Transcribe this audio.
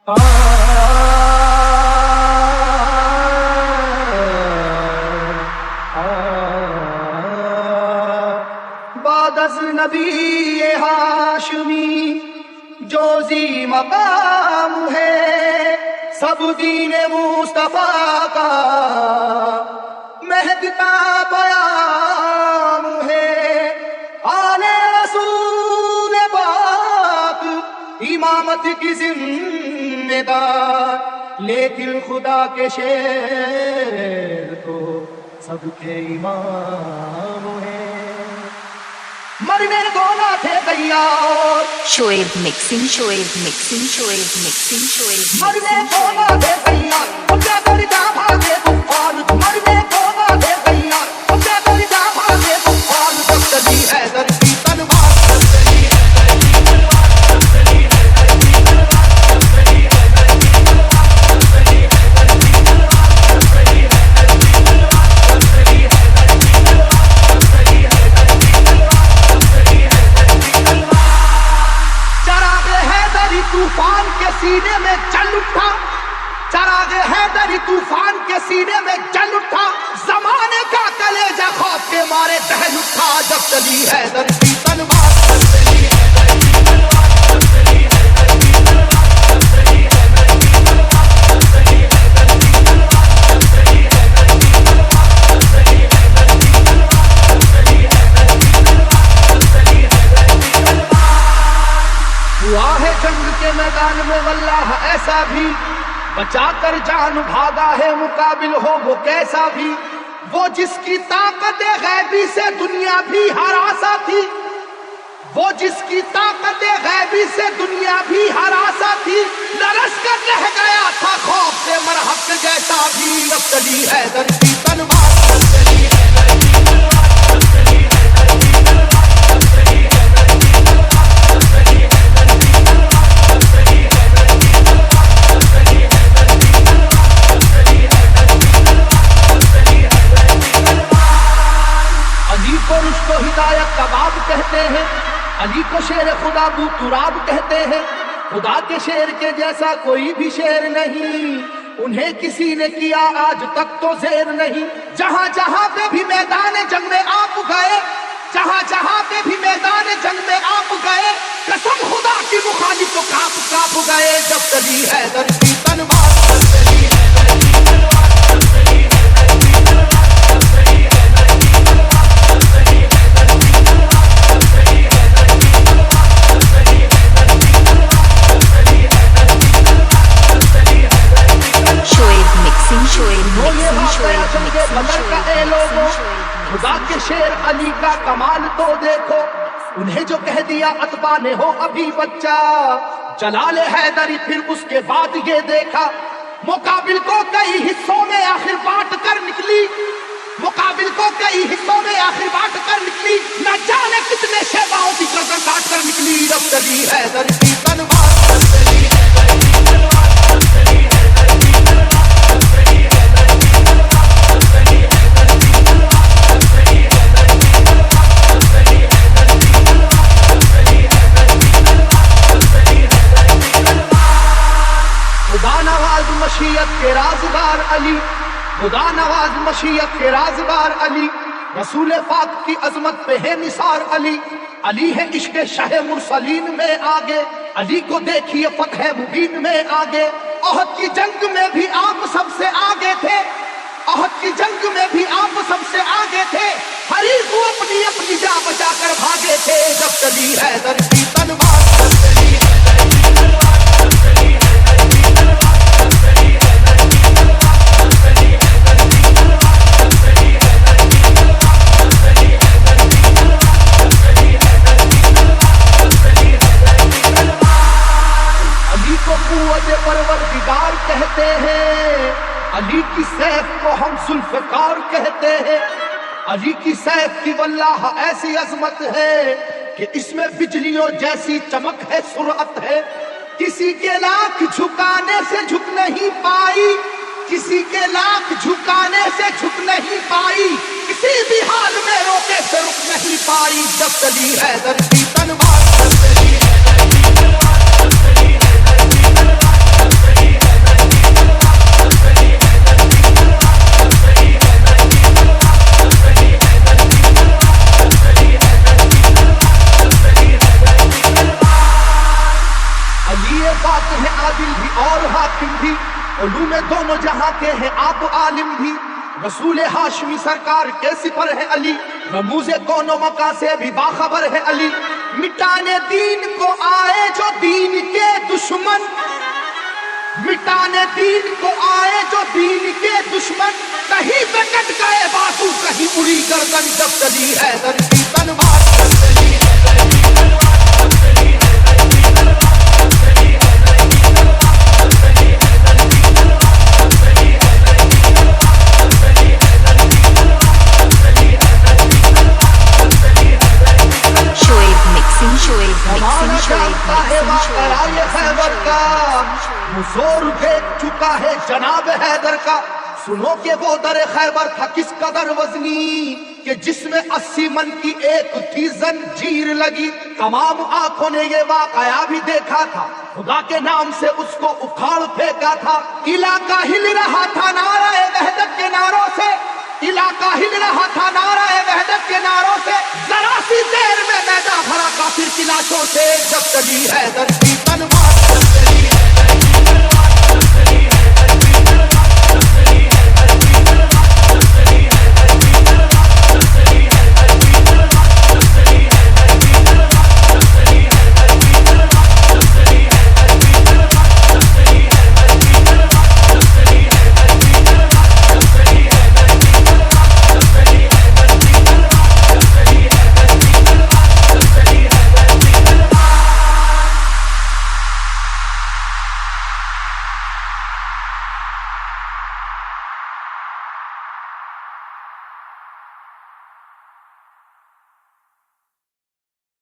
بعد از نبی ہاشمی جو ذی مقام ہے، سب دین مصطفیٰ کا مہکتا پیام ہے۔ آل رسول پاک امامت کی ذمہ دار، لیکن خدا کے شیر تو سب کے امام ہے۔ مرنے کو نہ تھے تیار، Shoaib mixing, Shoaib mixing, Shoaib mixing, Shoaib مرنے کو نہ تھے تیار، اب کیا کر جا بھاگے طوفان۔ مرنے کو نہ تھے تیار، اب کیا کر جا بھاگے طوفان۔ جب چلی حیدر کی تلوار، جب چلی حیدر کی تلوار، جب چلی حیدر کی تلوار، جب چلی حیدر کی تلوار، جب چلی حیدر کی تلوار، جب چلی حیدر کی تلوار، جب چلی حیدر کی تلوار، جب چلی حیدر کی تلوار، جب چلی حیدر کی تلوار۔ چراغ حیدری طوفان کے سینے میں جل اٹھا، چراغ حیدری طوفان کے سینے میں جل اٹھا، زمانے کا کلیجہ خوف کے مارے دہل اٹھا۔ جب چلی حیدر کی تلوار، جب چلی حیدر کی تلوار، جب چلی حیدر کی تلوار، جب چلی حیدر کی تلوار، جب چلی حیدر کی تلوار، جب چلی حیدر کی تلوار، جب چلی حیدر کی تلوار، جب چلی حیدر کی تلوار، جب چلی حیدر کی تلوار۔ ہوا ہے جنگ کے میدان میں واللہ ایسا بھی، بچا کر جان بھاگا ہے مقابل ہو وہ کیسا بھی۔ وہ جس کی طاقت غیبی سے دنیا بھی ہراسا تھی، وہ جس کی طاقت غیبی سے دنیا بھی ہراسا تھی، لرز کر رہ گیا تھا خوف سے مرحب جیسا بھی۔ جب چلی حیدر کی تلوار، جب چلی حیدر کی تلوار، جب چلی حیدر کی تلوار، جب چلی حیدر کی تلوار، جب چلی حیدر کی تلوار، جب چلی حیدر کی تلوار، جب چلی حیدر کی تلوار، جب چلی حیدر کی تلوار، جب چلی حیدر کی تلوار۔ علی کو رشد و ہدایت کا باب کہتے ہیں، علی کو شیر خدا بو تراب کہتے ہیں۔ خدا کے شیر کے جیسا کوئی بھی شیر نہیں، انہیں کسی نے کیا آج تک تو زیر نہیں۔ جہاں جہاں پہ بھی میدان جنگ میں آپ گئے، جہاں جہاں پہ بھی میدان جنگ میں آپ گئے، قسم خدا کی مخالف تو کاپ کاپ گئے۔ جب چلی حیدر کی تلوار، جب چلی حیدر کی تلوار، جب چلی حیدر کی تلوار، جب چلی حیدر کی تلوار، جب چلی حیدر کی تلوار، جب چلی حیدر کی تلوار، جب چلی حیدر کی تلوار، جب چلی حیدر کی تلوار، جب چلی حیدر کی تلوار۔ شعیب مکسنگ، شعیب وہ یہ مکسنگ، واقعہ شعیب جنگ مکسنگ، بدر کا اے شعیب لوگوں، مکسنگ، شعیب خدا کے شیر علی کا کمال تو دیکھو۔ انہیں جو کہہ دیا اتباع نے ہو ابھی بچہ، جلال حیدری پھر اس کے بعد یہ دیکھا، مقابل کو کئی حصوں میں آخر بانٹ کر نکلی، مقابل کو کئی حصوں میں آخر بانٹ کر نکلی، نہ جانے کتنے شہباؤں کی گردن کاٹ کر نکلی۔ جب چلی حیدر کی تلوار، جب چلی حیدر کی تلوار، جب چلی حیدر کی تلوار، جب چلی حیدر کی تلوار، جب چلی حیدر کی تلوار، جب چلی حیدر کی تلوار، جب چلی حیدر کی تلوار، جب چلی حیدر کی تلوار، جب چلی حیدر کی تلوار۔ خدا نواز مشیت کے رازدار علی، خدا نواز مشیت کے رازدار علی، رسول پاک کی عظمت پہ ہے نثار علی۔ علی ہے عشق شہ مرسلین میں آگے، علی کو دیکھیے فتح مبین میں آگے۔ احد کی جنگ میں بھی آپ سب سے آگے تھے، احد کی جنگ میں بھی آپ سب سے آگے تھے، حریف کو اپنی اپنی جان بچا کر بھاگے تھے۔ جب چلی حیدر کی تلوار، جب چلی حیدر کی تلوار، جب چلی حیدر کی تلوار، جب چلی حیدر کی تلوار، جب چلی حیدر کی تلوار، جب چلی حیدر کی تلوار، جب چلی حیدر کی تلوار، جب چلی حیدر کی تلوار، جب چلی حیدر کی تلوار۔ علی کو قوت پروردگار کہتے ہیں، علی کی سیف کو ہم ذوالفقار کہتے ہیں۔ علی کی سیف کی واللہ ایسی عظمت ہے کہ اس میں بجلیوں جیسی چمک ہے، سرعت ہے، کسی کے لاکھ جھکانے سے جھک نہیں پائی، کسی کے لاکھ جھکانے سے جھک نہیں پائی، کسی بھی حال میں روکے سے رک نہیں پائی۔ جب چلی حیدر کی تلوار، جب چلی حیدر کی تلوار، جب چلی حیدر کی تلوار، جب پاک ہیں عادل بھی اور حاکم بھی، علوم دونوں جہاں کے ہیں آپ عالم بھی، رسول ہاشمی سرکار کے سپر ہے علی، رموز کونوں مکہ سے بھی باخبر ہے علی، مٹانے دین کو آئے جو دین کے دشمن، مٹانے دین کو آئے جو دین کے دشمن، کہیں پہ کٹ گئے بازو کہیں اڑی گردن، جب چلی حیدر کی تلوار، جب چلی حیدر کی تلوار، جب چلی حیدر کی تلوار، جب چلی حیدر کی تلوار، جب چلی حیدر کی تلوار، جب چلی حیدر کی تلوار، جب چلی حیدر کی تلوار، جب چلی حیدر کی تلوار، جب چلی حیدر کی تلوار۔ Shoaib mixing, Shoaib زمانہ mixing, Shoaib جانتا ہے mixing, واقعہ یہ Shoaib خیبر کا، وہ زور دیکھ چکا ہے جناب حیدر کا، سنو کہ وہ در خیبر تھا کس قدر وزنی، کہ جس میں 80 من کی ایک تھی زنجیر لگی، تمام آنکھوں نے یہ واقعہ بھی دیکھا تھا، خدا کے نام سے اس کو اکھاڑ پھینکا تھا، علاقہ ہل رہا تھا نعرہ وحدت کے نعروں سے، علاقہ ہل رہا تھا نعرہ وحدت کے ناروں سے، ذرا سی دیر میں میدان بھرا کافر کی لاشوں سے، جب چلی حیدر